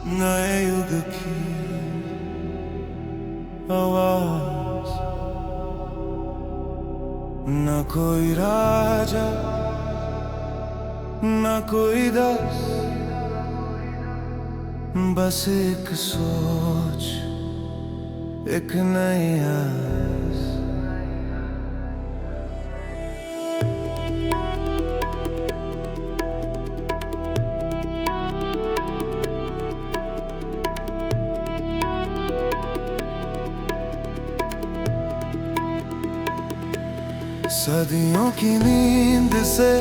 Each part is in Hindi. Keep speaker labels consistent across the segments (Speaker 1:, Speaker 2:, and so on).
Speaker 1: नए युग की आवाज। न कोई राजा न कोई दास, बस एक सोच, एक नई आस। सदियों की नींद से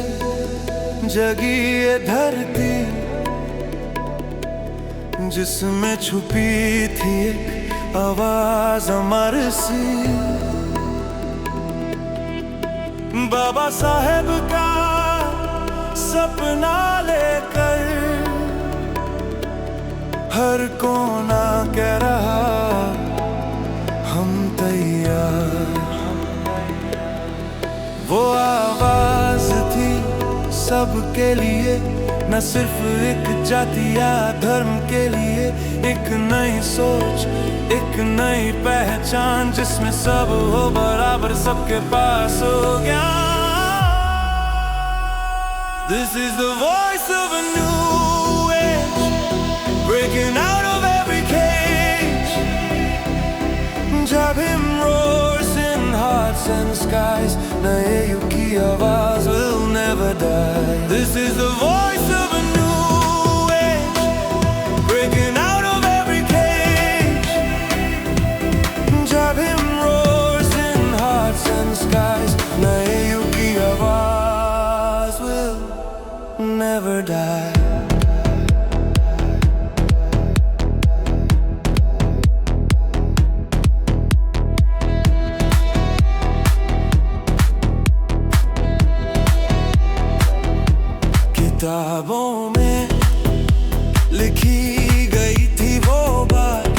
Speaker 1: जगी ये धरती, जिसमें छुपी थी एक आवाज अमर सी। बाबा साहेब का सपना लेकर हर कोना कह रहा हम तैयार। वो आवाज थी सबके लिए, न सिर्फ एक जाति या धर्म के लिए। एक नई सोच, एक नई पहचान, जिसमें सब हो बराबर, सबके पास हो ज्ञान। This is the voice of a new age, breaking out of every cage. जब him roars in hearts and skies, नए युग की आवाज will never die. This is the voice of a new age, breaking out of every cage. जब him roars in hearts and skies, नए युग की आवाज will never die. किताबों में लिखी गई थी वो बात,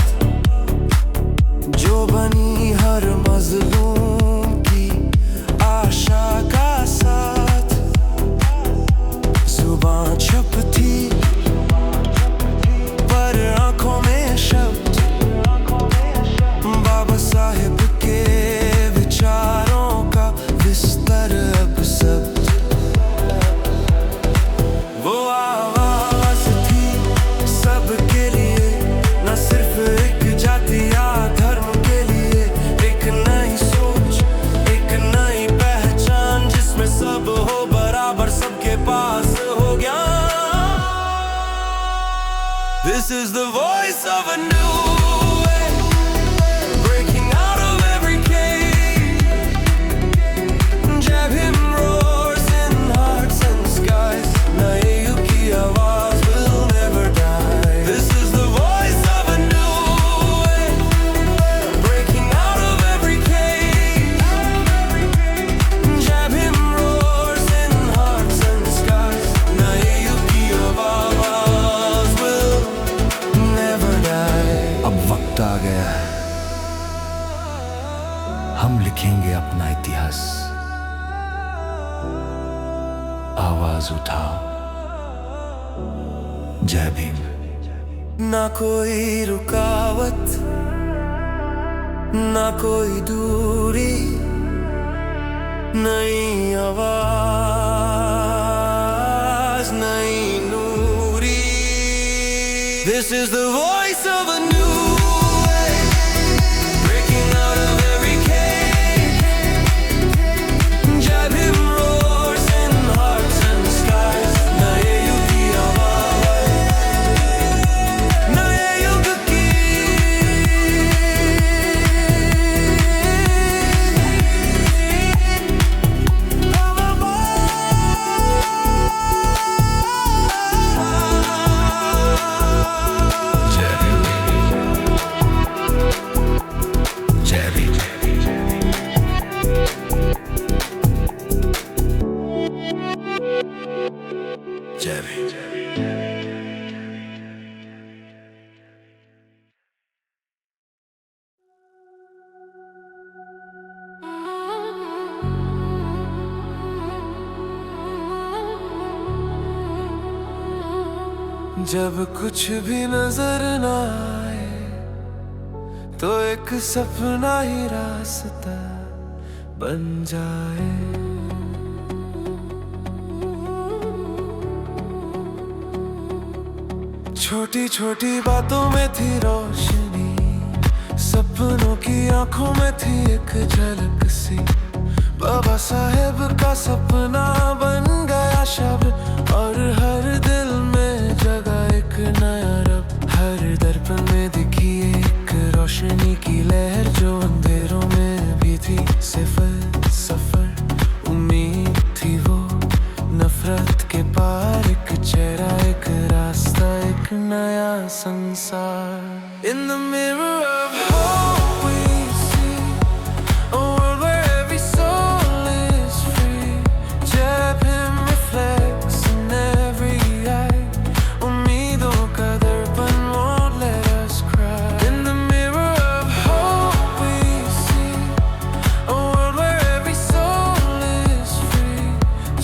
Speaker 1: जो बनी हर मजलूम की आशा का साथ। जुबान चुप थी पर आंखों में शब्द, बाबा साहेब के विचारों का विस्तार अब सब। वो आवाज थी सबके लिए, न सिर्फ एक जाति या धर्म के लिए। एक नई सोच, एक नई पहचान, जिसमें सब हो बराबर, सबके पास हो ज्ञान। This is the voice of a new age, breaking out of every cage. जब him roars in hearts and skies, नए युग की आवाज will never die. This is the voice of a new age, breaking out of every cage. जब him roars in hearts and skies, नए युग की आवाज will never die. अब वक्त आ गया है, हम लिखेंगे अपना इतिहास। आवाज उठाओ, जय भीम। ना कोई रुकावट, ना कोई दूरी, नई आवाज, नई नूरी। This is the voice of a new age, breaking out of every cage. जब him roars in hearts and skies, नए युग की आवाज, नए युग की जय भीम। जब कुछ भी नजर न आए तो एक सपना ही रास्ता बन जाए। छोटी छोटी बातों में थी रोशनी, सपनों की आंखों में थी एक झलक सी। बाबा साहेब का सपना बन गया शब्द और हर दिल में जगा एक नया रब। हर दर्पण में दिखी एक रोशनी की लहर जो अंधेरों में भी थी। सफर सफर उम्मीद थी वो, नफरत के पार एक चेहरा, एक रास्ता, एक नया संसार। In the mirror of hope we see a world where every soul is free. जब him reflects in every eye, उम्मीदों का दर्पण won't let us cry. In the mirror of hope we see a world where every soul is free.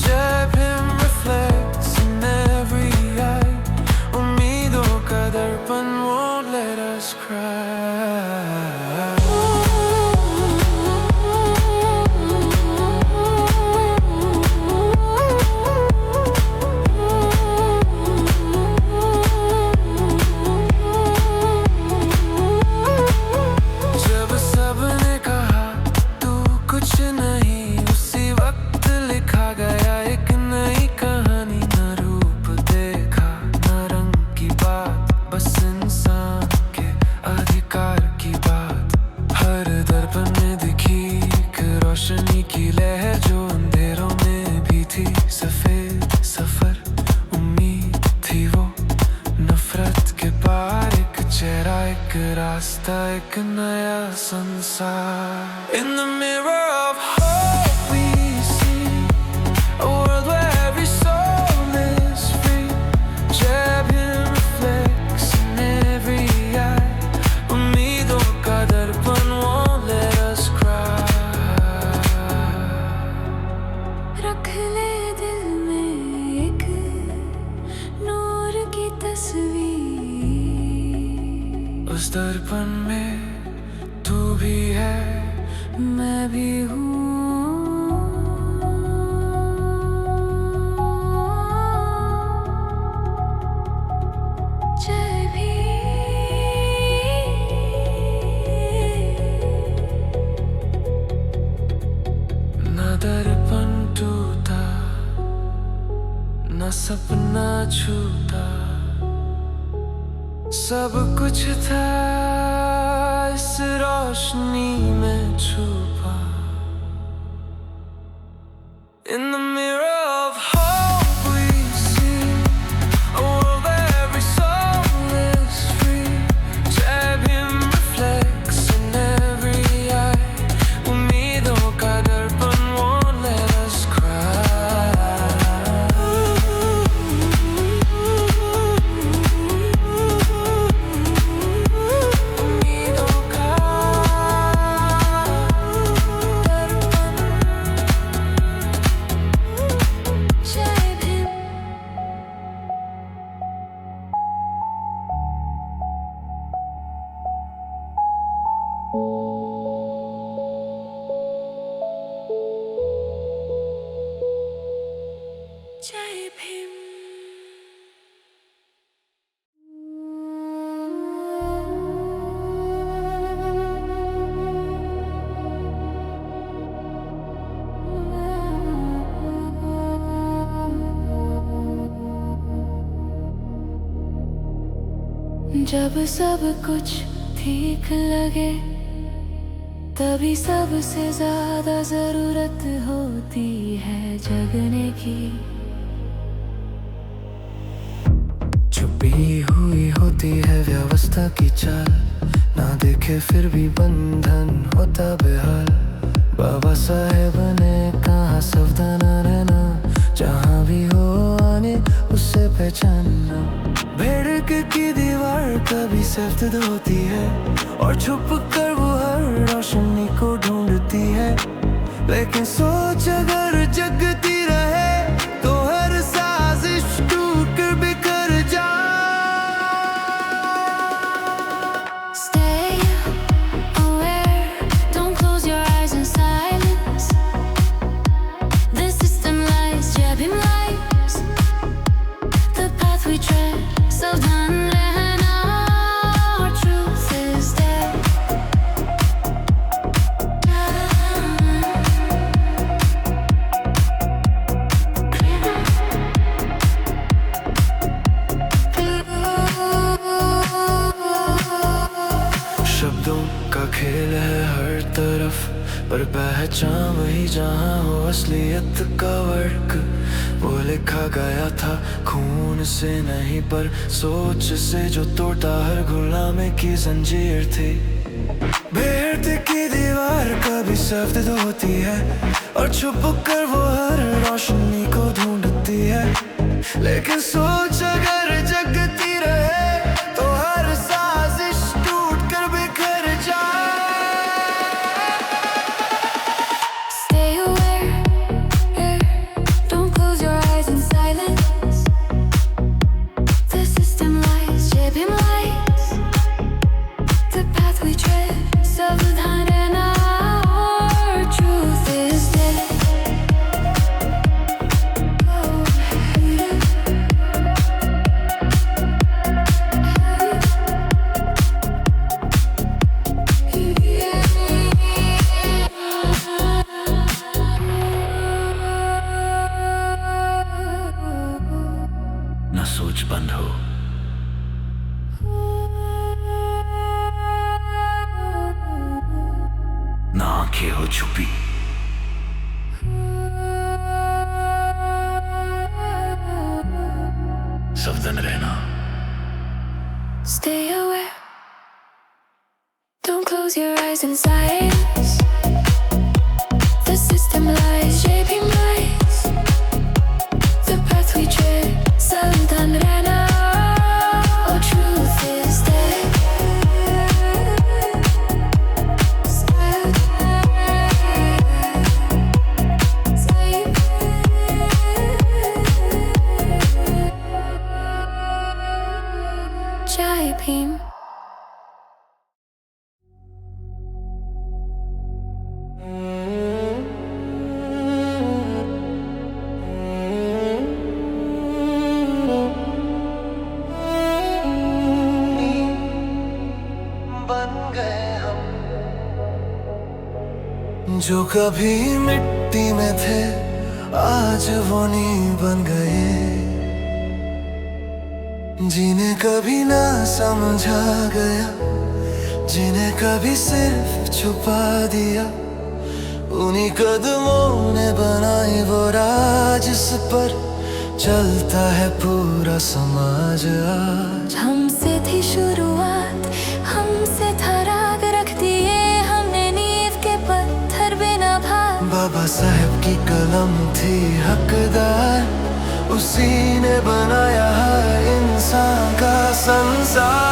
Speaker 1: जब him reflects in every eye, उम्मीदों का दर्पण won't let us cry. जब सबने कहा तू कुछ नहीं, उसी वक्त लिखा गया एक नई कहानी। न रूप देखा न रंग की बात, बस इंसान के अधिकार की बात। हर दर्पण में दिखी एक रोशनी की लहर जो अंधेरों में भी थी। सफेद सफर उम्मीद थी वो, नफरत के पार एक चेहरा, एक रास्ता, एक नया संसार। In the mirror of hope we see a world where every soul is free. जब him reflects in every eye, उम्मीदों का दर्पण won't let us cry.
Speaker 2: रख ले दिल में एक नूर की तस्वीर।
Speaker 1: उस दर्पण में तू भी है,
Speaker 2: मैं भी हूँ। जय भीम।
Speaker 1: न दर्पण टूटा न सपना छूटा, सब कुछ था इस रोशनी में छुपा। In the mirror of hope we see a world where every soul is free. जब him reflects in every eye, उम्मीदों का दर्पण won't let us
Speaker 2: जय भीम। जब सब कुछ ठीक लगे तभी सबसे ज्यादा जरूरत होती है जगने की।
Speaker 1: छुपी हुई होती है व्यवस्था की चाल, ना देखे फिर भी बंधन होता बेहाल। बाबा साहेब ने कहा सावधान रहना, जहाँ भी हो आने उससे पहचानना। भेड़ की दीवार कभी सख्त होती है और छुप कर वो हर रोशनी को ढूंढती है। लेकिन सोच अगर जगती रहे तो हर साजिश टूट कर बिखर जाए। पर पहचान वही जहाँ हो असलियत का वर्क। वो लिखा गया था खून से नहीं पर सोच से, जो टूटा हर गुलामी की जंजीर थी। भेड़ की दीवार कभी सख्त होती है और छुप कर वो हर रोशनी को ढूंढती है, लेकिन सोच अगर जगती रहे तो हर साजिश टूट कर बिखर जाए।
Speaker 2: Stay aware, don't close your eyes in silence. The system lies, jab him lies. The path we tread, सावधान रहना, और truth is dead.
Speaker 1: ना सोच बंद हो, ना आंखें हो छुपी। सावधान रहना।
Speaker 2: Stay aware, don't close your eyes in silence. The system lies, shaping lies. The path we tread, सावधान रहना, all truth is dead. Jai Bhim.
Speaker 1: बन गए हम जो कभी मिट्टी में थे, आज वो नींव बन गए। जिन्हें कभी ना समझा गया, जिन्हें कभी सिर्फ छुपा दिया, उन्हीं कदमों ने बनाई वो राज, जिस पर चलता है पूरा समाज आज।
Speaker 2: हमसे थी शुरुआत, हमसे था राग, रख दिए हमने नींव के पत्थर बिना भाग।
Speaker 1: बाबा साहब की कलम थी हकदार, उसी ने बनाया हर इंसान का संसार।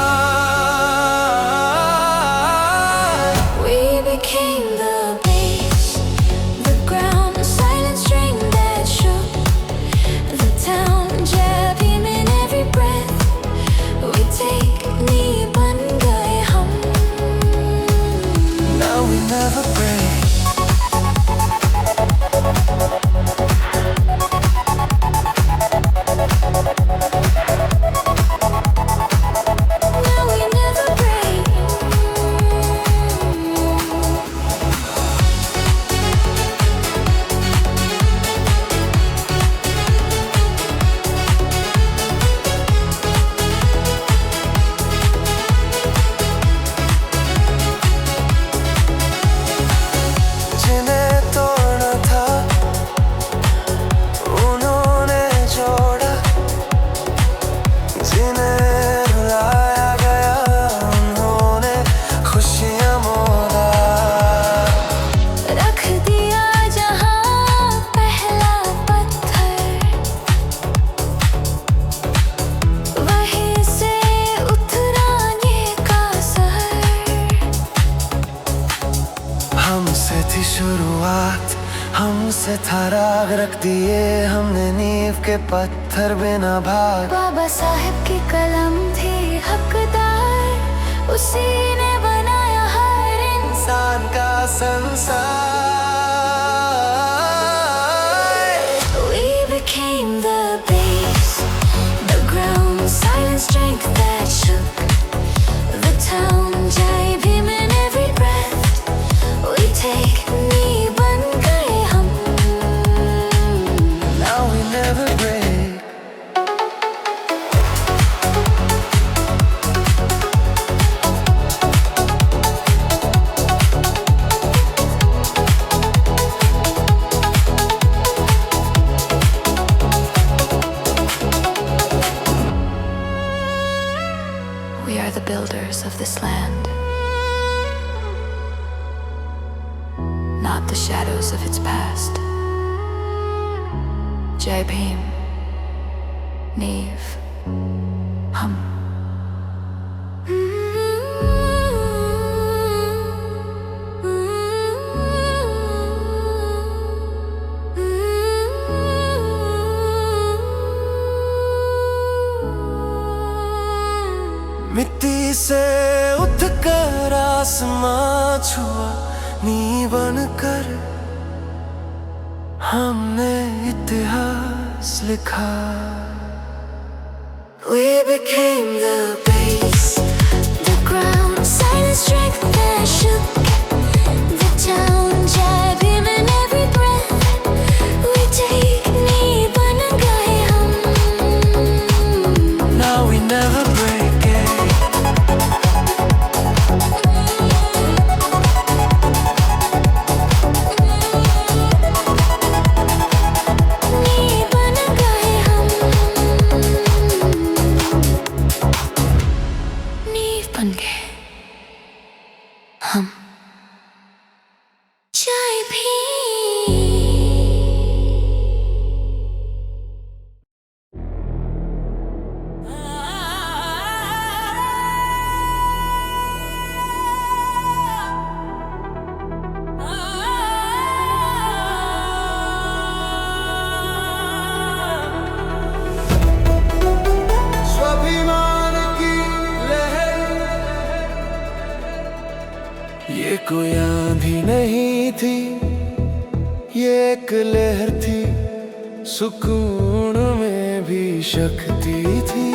Speaker 2: We became the base, the ground, the silent string that shook the town. Jab him in every breath we take, नींव बन गए हम.
Speaker 1: Now we never break.
Speaker 2: Now we never break.
Speaker 1: जिन्हें तोड़ना था उन्होंने जोड़ा, जिन्हें रुलाया गया उन्होंने खुशियां मोड़ा।
Speaker 2: रख दिया जहां पहला पत्थर, वहीं से उतराने का सर।
Speaker 1: हमसे थी शुरुआत, हमसे था राग, रख दिए हमने नींव के पत्थर बिना भाग।
Speaker 2: बाबा साहब की कलम थी हकदार, उसी ने बनाया हर इंसान
Speaker 1: इंसान का संसार।
Speaker 2: We became the base, the ground, silent strength that shook the town. Jai Bhim in every breath we take, नींव बन गए हम.
Speaker 1: Now we never break.
Speaker 2: this land, not the shadows of its past. Jai Bhim, Neve, Hum.
Speaker 1: मिट्टी से उठकर आसमां छुआ, नी बनकर हमने इतिहास लिखा.
Speaker 2: We became the base, the ground, silent strength that shook the town. Jai Bhim in every breath we take, nee ban gaye hum.
Speaker 1: Now we never break it.
Speaker 2: Nee ban gaye hum. Nee ban gaye hum. Jai Bhim.
Speaker 1: स्वाभिमान की लहर, ये कोई आंधी नहीं थी, ये एक लहर थी, सुकून में भी शक्ति थी.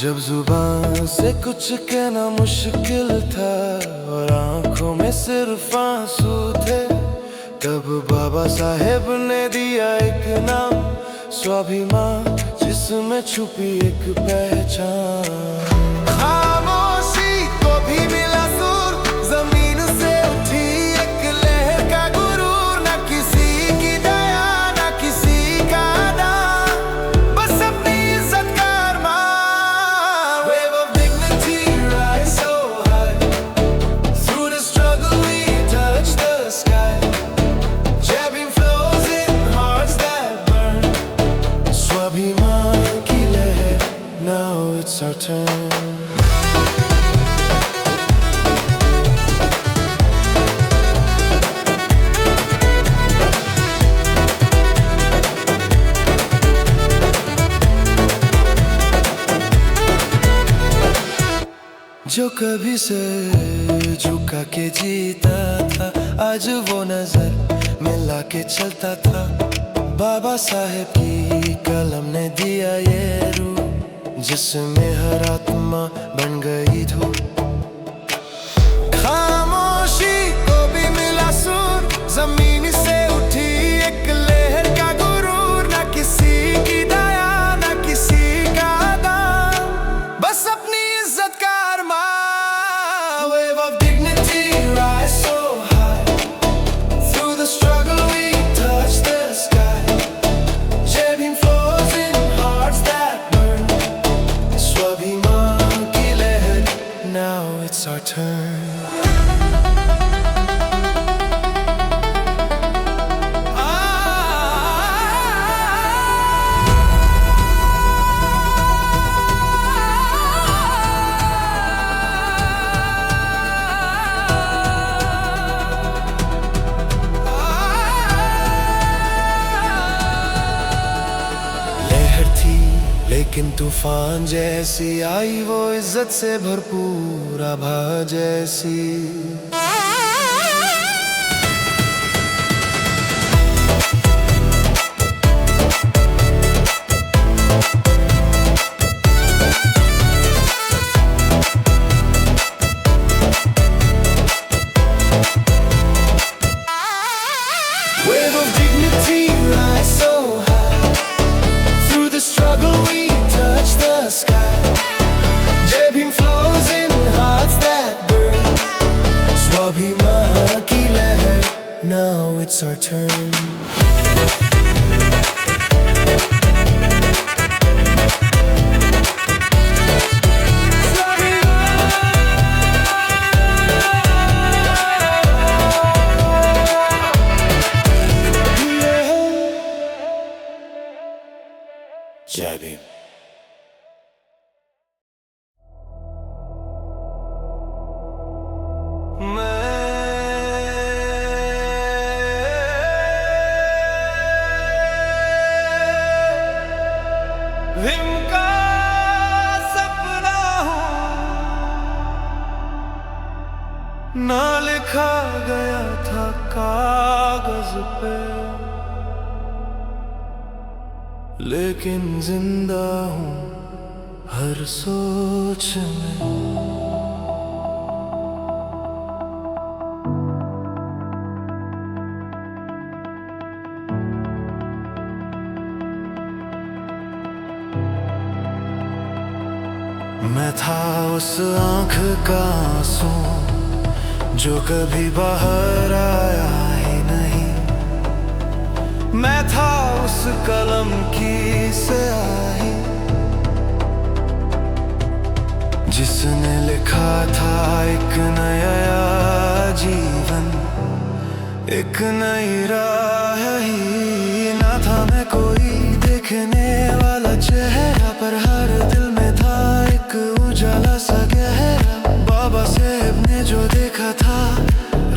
Speaker 1: जब जुबान से कुछ कहना मुश्किल था और आंखों में सिर्फ आंसू थे, तब बाबा साहेब ने दिया एक नाम, स्वाभिमान, जिसमें छुपी एक पहचान. खामोशी को भी मिला सुर, जमीन से उठी एक लहर का गुरूर. न किसी की दया, न किसी का दान, बस अपनी इज्जत का अरमान. Wave of dignity rise so high, through the struggle we touch the sky. Jai Bhim flows in hearts that burn. स्वाभिमान की लहर, now it's our turn. जो कभी से झुका के जीता था, आज वो नजर मिला के चलता था. बाबा साहेब की कलम ने दिया ये रूप, जिसमें हर आत्मा बन गई धूप. खामोशी को भी मिला सुर, जमीन से उठी एक लहर का गुरूर. न किसी की दया, न किसी का दान, बस अपनी इज्जत का अरमान. Wave of dignity rise so high, through the struggle we touch the sky. Jai Bhim flows in hearts that burn. स्वाभिमान की लहर, now it's our turn. लहर थी लेकिन तूफान जैसी आई, वो इज्जत से भरपूर आभा जैसी. Wave of dignity rise so high, through the struggle we touch the sky. Jai Bhim flows in hearts that burn. स्वाभिमान की लहर, now it's our turn. जय भीम। भीम का सपना हूँ, ना लिखा गया था कागज पे, लेकिन जिंदा हूँ हर सोच में। मैं था उस आँख का आंसू जो कभी बाहर आया ही नहीं। मैं था उस कलम की स्याही जिसने लिखा था एक नया जीवन, एक नई राह ही। ना था मैं कोई देखने वाला चेहरा, पर हर दिल में था एक उजाला सा गहरा। बाबा साहब ने जो देखा था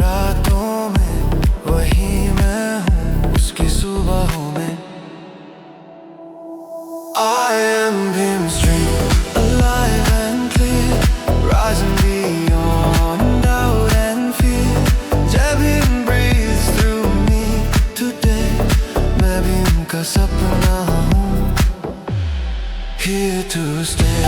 Speaker 1: रातों में, वही मैं हूँ उसकी सुबहों में। I am Bhim's dream, alive and clear, rising beyond doubt and fear. जय Bhim breathes through me today, मैं भीम का सपना हूँ, here to stay.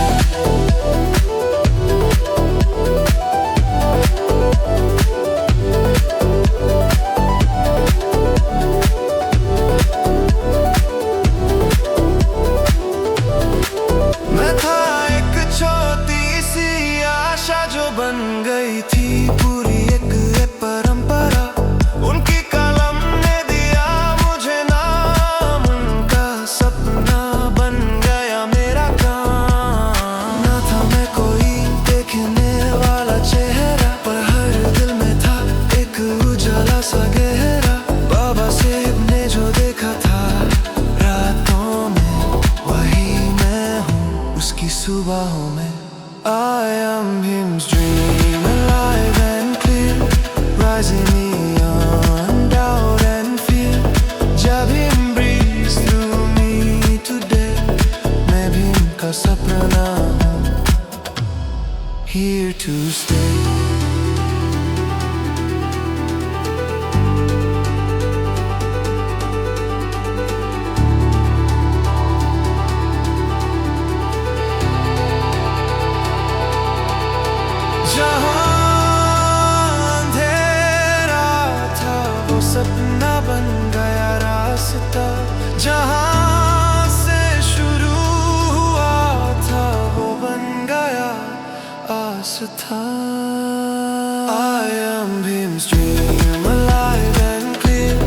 Speaker 1: बन गई थी पूरी एक परंपरा, उनकी कलम ने दिया मुझे नाम, उनका सपना बन गया मेरा काम। ना था मैं कोई देखने वाला चेहरा, पर हर दिल में था एक उजाला सा गहरा। बाबा साहब ने जो देखा था रातों में, वही मैं हूँ उसकी सुबहों में। I am Bhim's dream, alive and clear, rising beyond doubt and fear. Jai Bhim breathes through me today, मैं भीम का सपना हूँ, here to stay. सपना बन गया रास्ता, जहाँ से शुरू हुआ था वो बन गया आस्था। I am Bhim's dream, alive and clear,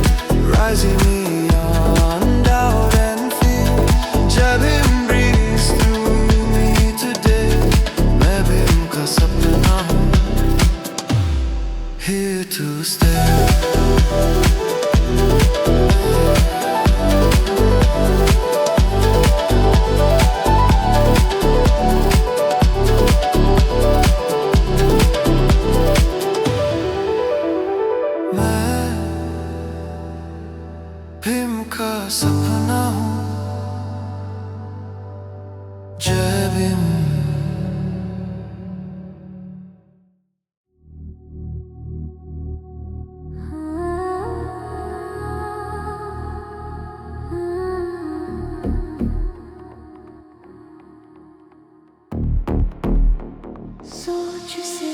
Speaker 1: rising beyond doubt and fear. Jai Bhim breathes through me today, मैं भीम का सपना हूँ, here to stay. भीम का सपना हूँ, जय भीम।
Speaker 2: सोच से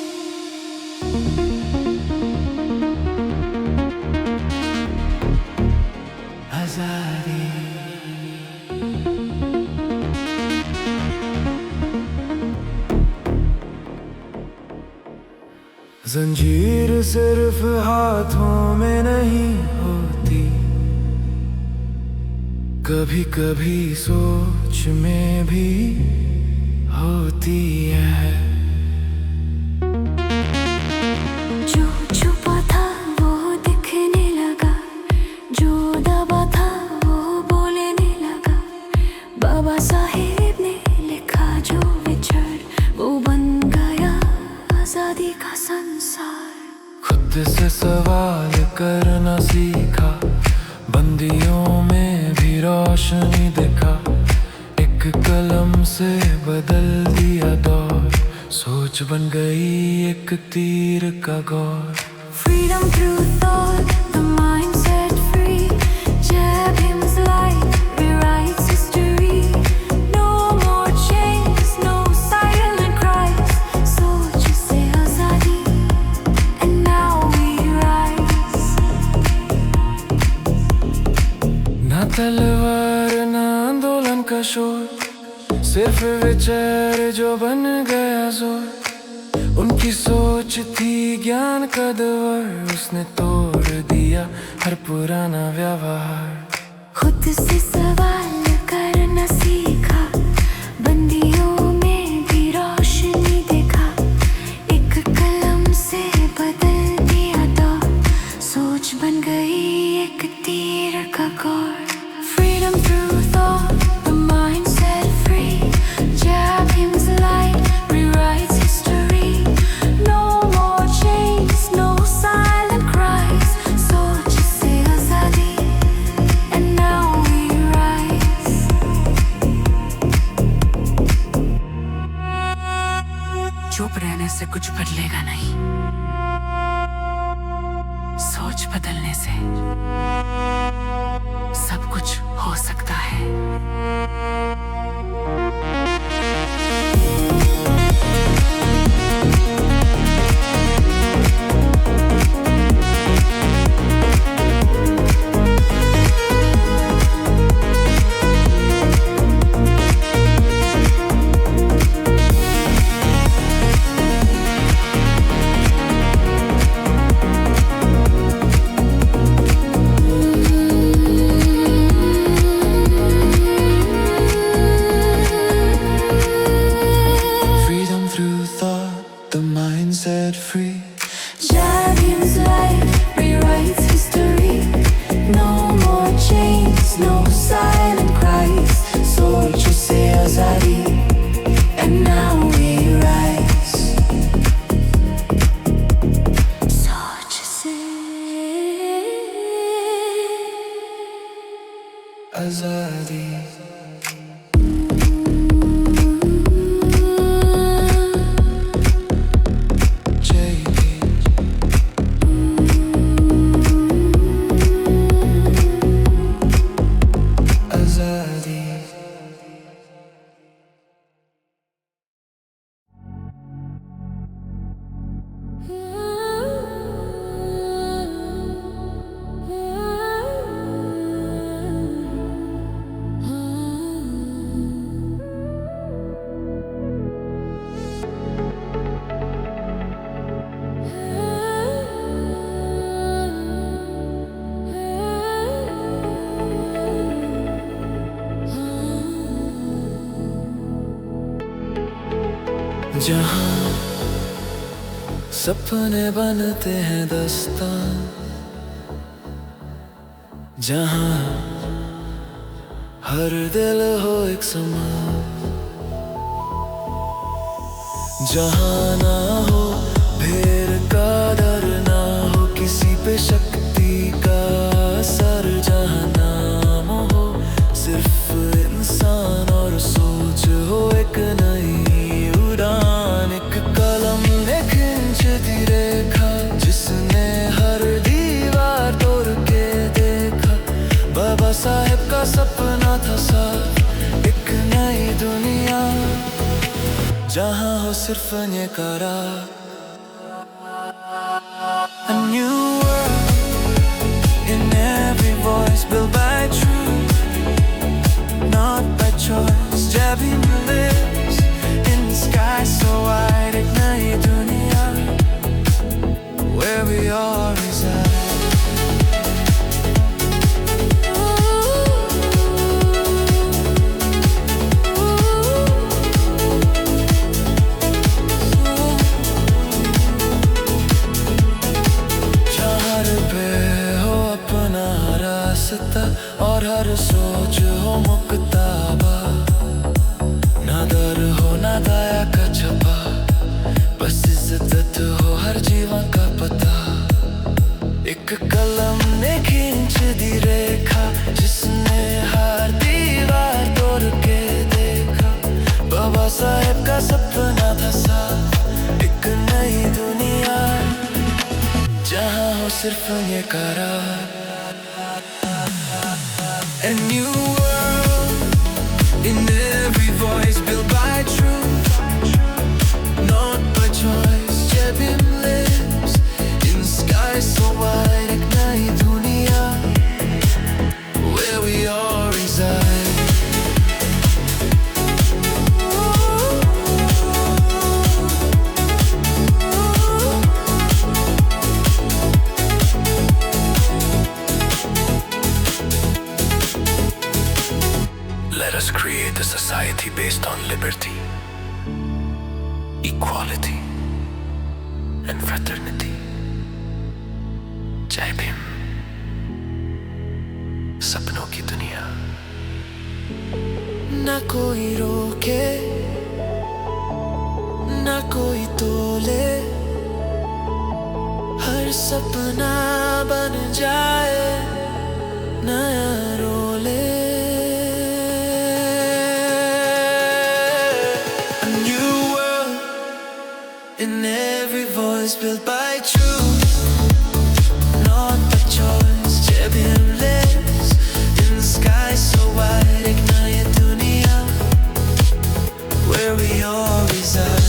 Speaker 1: जंजीर सिर्फ हाथों में नहीं होती, कभी कभी सोच में भी होती है।
Speaker 2: जो छुपा था वो दिखने लगा, जो दबा था वो बोलने लगा। बाबा
Speaker 1: खुद से सवाल करना सीखा, बंदियों में भी रोशनी देखा। एक कलम से बदल दिया दौर, सोच बन गई एक तीर का गौर।
Speaker 2: Freedom through thought, the mind set free. Jai Bhim's light rewrites history. No more chains, no silent cries. सोच से आजादी, and now we rise.
Speaker 1: ना तलवार ना आंदोलन का शोर, सिर्फ विचार जो बन गया जोर। उनकी सोच थी ज्ञान का द्वार, उसने तोड़ दिया हर पुराना व्यवहार।
Speaker 2: खुद से सवाल करना सीखा, बंदियों में भी रोशनी देखा। एक कलम से बदल दिया दौर, सोच बन गई एक तीर का गौर। Freedom through thought, the mind set free. Jai Bhim's light rewrites history. No more chains, no silent cries. सोच से आजादी, and now we rise. चुप रहने से कुछ बदलेगा नहीं, सोच बदलने से सब कुछ हो सकता है।
Speaker 1: Set free.
Speaker 2: Jai Bhim's light rewrites history. No more chains, no silent cries. सोच से आजादी, and now we rise. सोच से
Speaker 1: आजादी। जहाँ सपने बनते हैं दास्तान, जहाँ हर दिल हो एक समान, जहाँ ना हो भेड़ का डर, ना हो किसी पे शक्ति का असर, जहाँ नाम हो सिर्फ इंसान और सोच हो एक नई उड़ान। एक कलम ने खींचती रेखा, जिसने हर दीवार तोड़ के देखा। बाबा साहेब का सपना था साफ, एक नई दुनिया जहाँ हो सिर्फ ये करा। A new world in every voice, built by truth, not by choice. Jai Bhim lives in the sky so wide, एक नई दुनिया where we all reside. और हर सोच हो मुक्ताबा, ना डर हो ना दया का छपा, बस इज्जत हो हर जीवन का पता। एक कलम ने खींच दी रेखा, जिसने हर दीवार तोड़ के देखा। बाबा साहेब का सपना था साफ, एक नई दुनिया जहाँ हो सिर्फ ये करार। A new world in every voice, built by truth, not by choice. जब हम lives in sky so wide, एक नई दुनिया where we all reside. Let us create a society based on liberty, equality, and fraternity. जय भीम, सपनों की दुनिया। ना कोई रोके, ना कोई तोले, हर सपना बन जाए नया रोले। In every voice, built by truth, not by choice. जब हम lives in sky so wide, एक नई दुनिया where we all reside.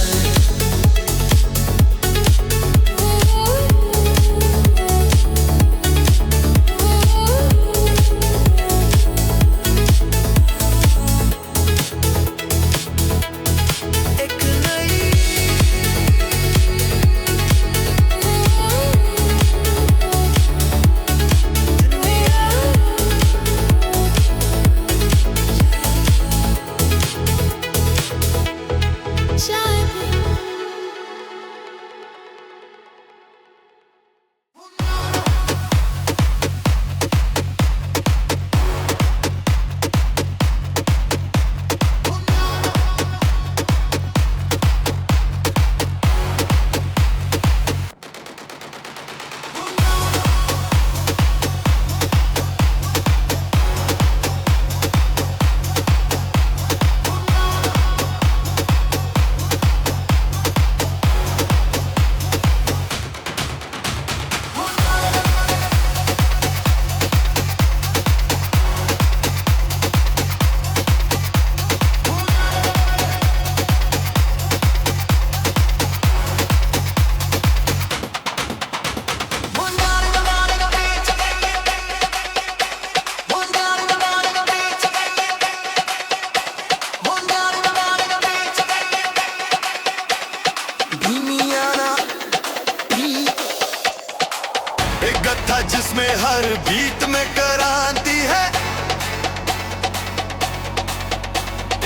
Speaker 1: जिसमें हर बीट में क्रांति है,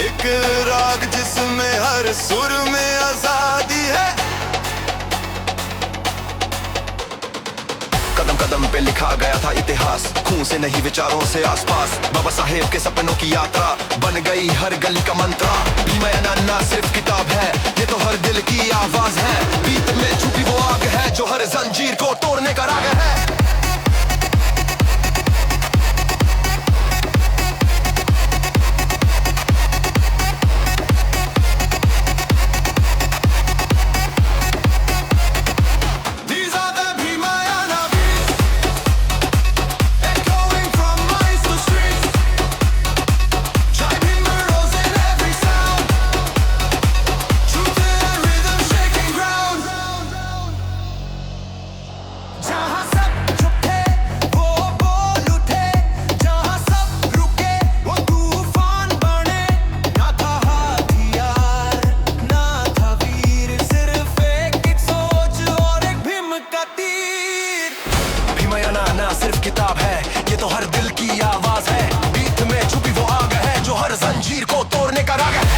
Speaker 1: एक राग जिसमें हर सुर में आजादी है। कदम कदम पे लिखा गया था इतिहास, खून से नहीं विचारों से आसपास। बाबा साहेब के सपनों की यात्रा बन गई हर गली का मंत्रा। भीमयाना ना सिर्फ किताब है, ये तो हर दिल की आवाज है। बीत में छुपी वो आग है जो हर जंजीर को तोड़ने का राग है। सिर्फ किताब है, ये तो हर दिल की आवाज है। बीत में छुपी वो आग है जो हर जंजीर को तोड़ने का राग है।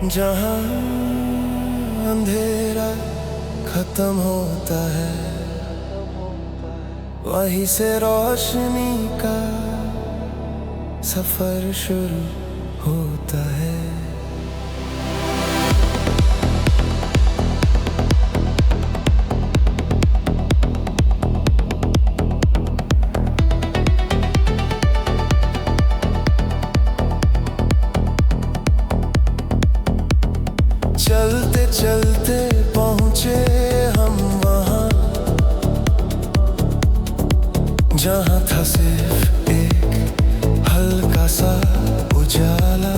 Speaker 1: जहाँ अंधेरा खत्म होता है, वहीं से रोशनी का सफर शुरू होता है। चलते चलते पहुँचे हम वहाँ, जहाँ था सिर्फ एक हल्का सा उजाला,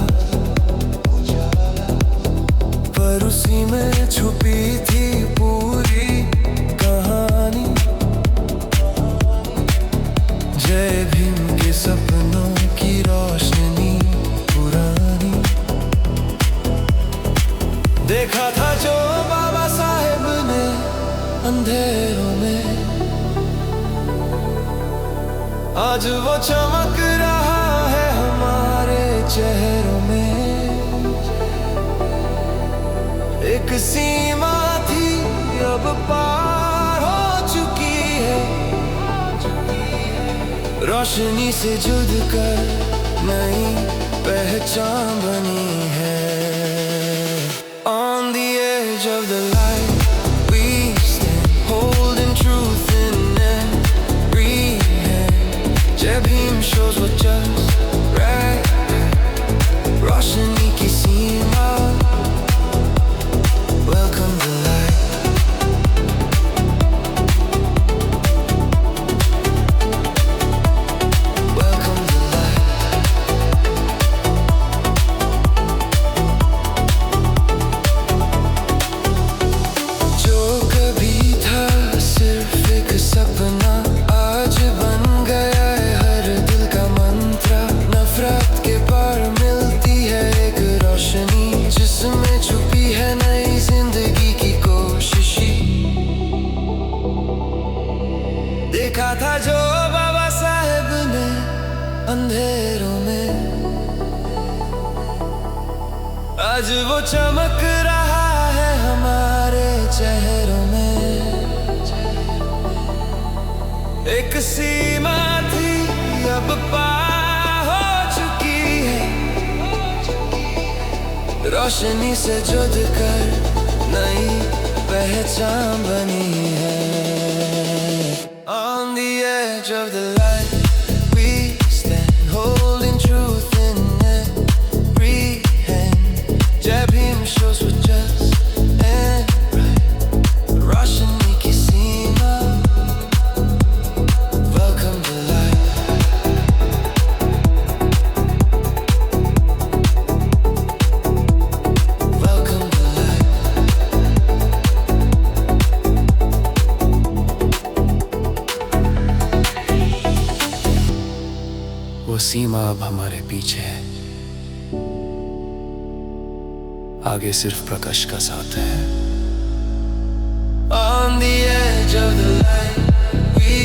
Speaker 1: पर उसी में छुपी थी पूरी कहानी। जय भीम के सपनों की रोशनी पुरानी। देखा था जो बाबा साहेब ने अंधेरों में, आज वो चमक रहा है हमारे चेहरों में। एक सीमा थी अब पार हो चुकी है, रोशनी से जुड़ कर नई पहचान बनी है। On the edge of the light we stand, holding truth in every hand. Jai Bhim shows what just right, रोशनी की सीमा, welcome the light. Welcome the light. जो कभी था सिर्फ एक सपना, आज बन गया है हर दिल का मंत्र। नफरत के पार मिलती है एक रोशनी, जिसमें छुपी है नई जिंदगी की कोशिश। देखा था जो बाबा साहेब ने अंधेरों में, आज वो चमक रहा है हमारे चेहरों में। एक सीमा थी अब पार हो चुकी है, रोशनी से जुड़ कर नई पहचान बनी है। On the edge of the light we stand, holding truth in every hand. Jai Bhim shows what just and right, रोशनी की सीमा, welcome the light. Welcome the light. वो सीमा अब हमारे पीछे है, आगे सिर्फ प्रकाश का साथ है। On the edge of the light we